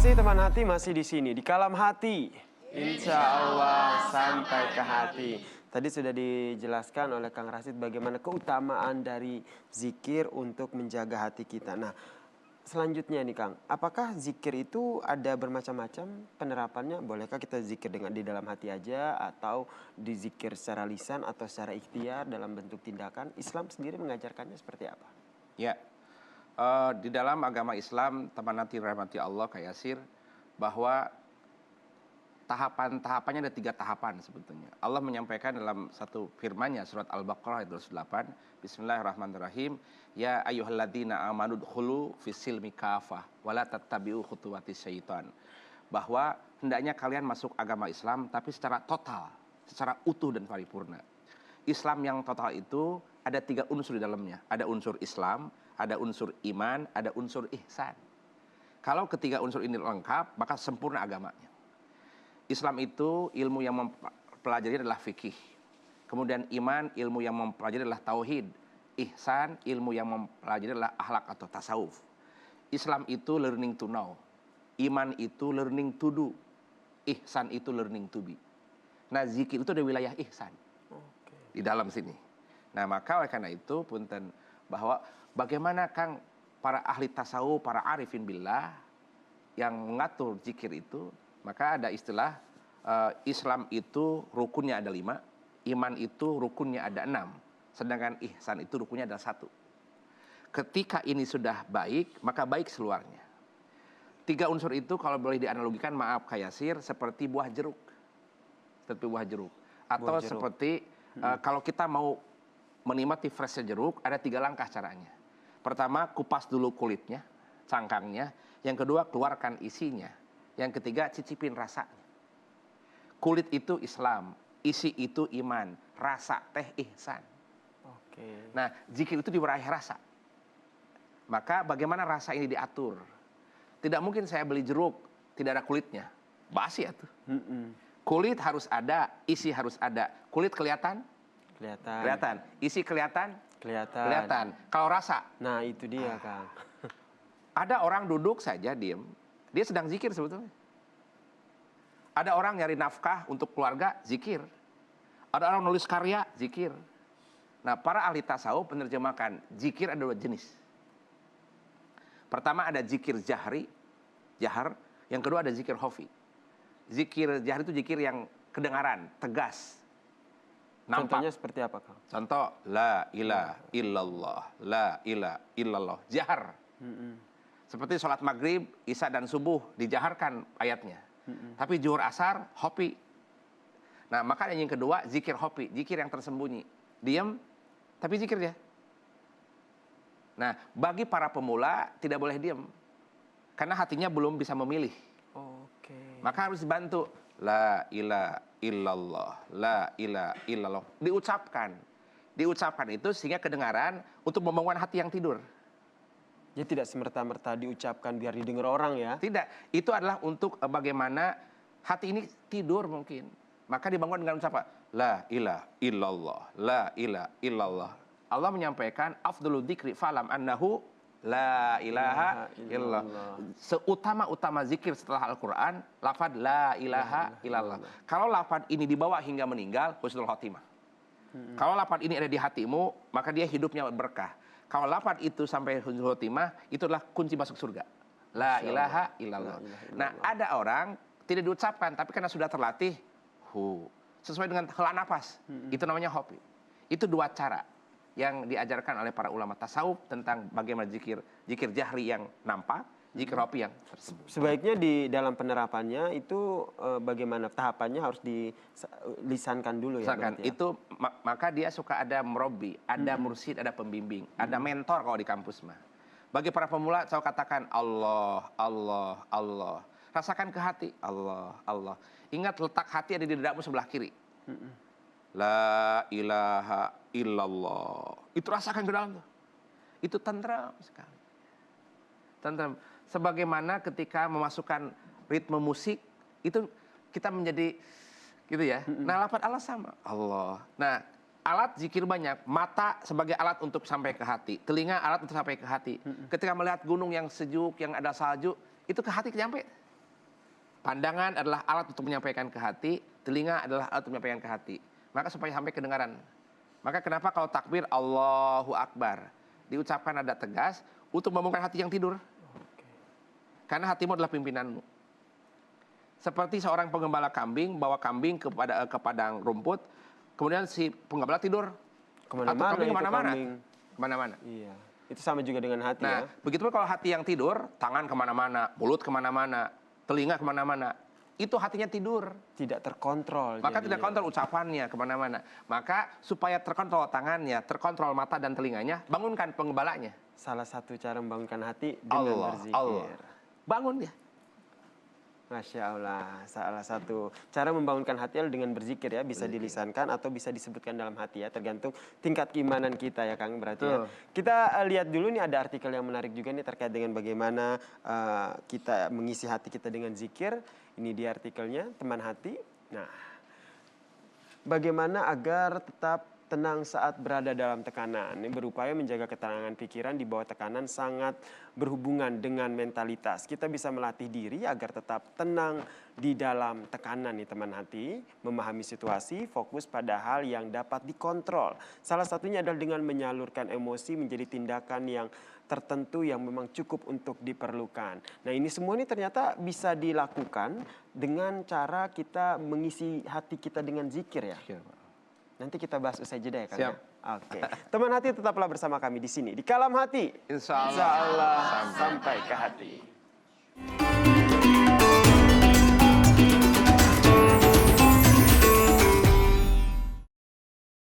kasih teman hati masih di sini, di Kalam Hati. Insya Allah sampai ke hati. Tadi sudah dijelaskan oleh Kang Rashid bagaimana keutamaan dari zikir untuk menjaga hati kita. Nah, selanjutnya nih Kang, apakah zikir itu ada bermacam-macam penerapannya? Bolehkah kita zikir dengan di dalam hati aja atau dizikir secara lisan atau secara ikhtiar dalam bentuk tindakan? Islam sendiri mengajarkannya seperti apa? Ya, di dalam agama Islam, teman hati rahmati Allah Kak Yasir, bahwa tahapan-tahapannya ada 3 tahapan sebetulnya. Allah menyampaikan dalam satu firman-Nya surat Al-Baqarah ayat 28, Bismillahirrahmanirrahim, ya ayyuhalladzina amanu dkhulu fis-silmi kafah wa la tattabi'u khutuwatis syaitan. Bahwa hendaknya kalian masuk agama Islam tapi secara total, secara utuh dan paripurna. Islam yang total itu ada 3 unsur di dalamnya. Ada unsur Islam, ada unsur iman, ada unsur ihsan. Kalau ketiga unsur ini lengkap, maka sempurna agamanya. Islam itu ilmu yang mempelajari adalah fikih. Kemudian iman, ilmu yang mempelajari adalah tauhid. Ihsan, ilmu yang mempelajari adalah akhlak atau tasawuf. Islam itu learning to know. Iman itu learning to do. Ihsan itu learning to be. Nah, zikir itu ada wilayah ihsan. Di dalam sini. Nah, maka oleh karena itu, punten, bahwa bagaimana Kang para ahli tasawuf, para arifin billah yang mengatur zikir itu, maka ada istilah Islam itu rukunnya ada 5, iman itu rukunnya ada 6, sedangkan ihsan itu rukunnya ada 1. Ketika ini sudah baik, maka baik seluarnya. 3 unsur itu kalau boleh dianalogikan, maaf Kak Yasir, seperti buah jeruk. Seperti buah jeruk. Atau seperti kalau kita mau menikmati freshnya jeruk, ada 3 langkah caranya. Pertama, kupas dulu kulitnya, cangkangnya. Yang kedua, keluarkan isinya. Yang ketiga, cicipin rasanya. Kulit itu Islam, isi itu iman, rasa teh ihsan. Nah, zikir itu diberahi rasa. Maka bagaimana rasa ini diatur? Tidak mungkin saya beli jeruk, tidak ada kulitnya. Basi ya tuh. Kulit harus ada, isi harus ada. Kulit kelihatan? Kelihatan. Isi kelihatan? Kelihatan. Kalau rasa? Nah, itu dia Kang. Ada orang duduk saja diem, dia sedang zikir sebetulnya. Ada orang nyari nafkah untuk keluarga, zikir. Ada orang nulis karya, zikir. Nah, para ahli tasawuf menerjemahkan zikir ada 2 jenis. Pertama ada zikir jahar. Yang kedua ada zikir khafi. Zikir jahar itu zikir yang kedengaran, tegas. Nampak. Contohnya seperti apa Kang? Contoh, la ilaha illallah, la ilaha illallah, jahar. Seperti sholat maghrib, isya dan subuh dijaharkan ayatnya. Tapi zuhur asar, hopi. Nah, maka yang kedua zikir hopi, zikir yang tersembunyi. Diam, tapi zikir dia. Nah, bagi para pemula tidak boleh diam. Karena hatinya belum bisa memilih. Maka harus dibantu. La ilaha illallah, la ilaha illallah. Diucapkan itu sehingga kedengaran untuk membangun hati yang tidur. Ya tidak semerta-merta diucapkan biar didengar orang ya. Tidak, itu adalah untuk bagaimana hati ini tidur mungkin. Maka dibangun dengan ucapan la ilaha illallah, la ilaha illallah. Allah menyampaikan afdhalul dzikri falam annahu la ilaha illallah. Seutama-utama zikir setelah Al-Qur'an lafaz la ilaha illallah. Kalau lafaz ini dibawa hingga meninggal, husnul khotimah. Kalau lafaz ini ada di hatimu, maka dia hidupnya berkah. Kalau lafaz itu sampai husnul khotimah, itu adalah kunci masuk surga. La ilaha illallah. Nah, ada orang tidak diucapkan, tapi karena sudah terlatih, sesuai dengan hela nafas. Itu namanya hopi. Itu 2 cara yang diajarkan oleh para ulama tasawuf tentang bagaimana zikir jahri yang nampak, zikir hopi yang tersembunyi. Sebaiknya di dalam penerapannya itu bagaimana tahapannya harus dilisankan dulu ya. Itu maka dia suka ada murabbi, ada mursyid, ada pembimbing, ada mentor kalau di kampus mah. Bagi para pemula saya katakan Allah, Allah, Allah. Rasakan ke hati, Allah, Allah. Ingat letak hati ada di dadamu sebelah kiri. La ilaha illallah. Itu rasakan ke dalam tuh. Itu tentram sekali. Tentram. Sebagaimana ketika memasukkan ritme musik, itu kita menjadi gitu ya. Nah, lafaz Allah sama. Allah. Nah, alat zikir banyak. Mata sebagai alat untuk sampai ke hati. Telinga alat untuk sampai ke hati. Ketika melihat gunung yang sejuk, yang ada salju, itu ke hati nyampe. Pandangan adalah alat untuk menyampaikan ke hati, telinga adalah alat untuk menyampaikan ke hati. Maka supaya sampai kedengaran. Maka kenapa kalau takbir Allahu Akbar diucapkan ada tegas untuk membangunkan hati yang tidur? Karena hatimu adalah pimpinanmu. Seperti seorang penggembala kambing bawa kambing ke padang rumput, kemudian si penggembala tidur. Atau kambing kemana-mana. Kemana-mana. Iya. Itu sama juga dengan hati Nah, ya. begitupun kalau hati yang tidur, tangan kemana-mana, mulut kemana-mana, telinga kemana-mana. Itu hatinya tidur. Tidak terkontrol. Maka tidak jadinya. kontrol ucapannya kemana-mana. Maka supaya terkontrol tangannya, terkontrol mata dan telinganya, bangunkan penggembalanya. Salah satu cara membangunkan hati dengan berzikir. Bangun dia. Masya Allah, salah satu cara membangunkan hati adalah dengan berzikir ya. Bisa dilisankan atau bisa disebutkan dalam hati ya. Tergantung tingkat keimanan kita ya Kang berarti ya. Kita lihat dulu nih ada artikel yang menarik juga nih terkait dengan bagaimana kita mengisi hati kita dengan zikir. Ini dia artikelnya, teman hati. Nah, bagaimana agar tetap tenang saat berada dalam tekanan. Ini berupaya menjaga ketenangan pikiran di bawah tekanan sangat berhubungan dengan mentalitas. Kita bisa melatih diri agar tetap tenang di dalam tekanan nih teman hati. Memahami situasi, fokus pada hal yang dapat dikontrol. Salah satunya adalah dengan menyalurkan emosi menjadi tindakan yang tertentu yang memang cukup untuk diperlukan. Nah ini semua ini ternyata bisa dilakukan dengan cara kita mengisi hati kita dengan zikir ya. Nanti kita bahas usai jeda ya Kang. Siap. Oke. Teman hati tetaplah bersama kami di sini di Kalam Hati. Insya Allah, Insya Allah sampai ke hati.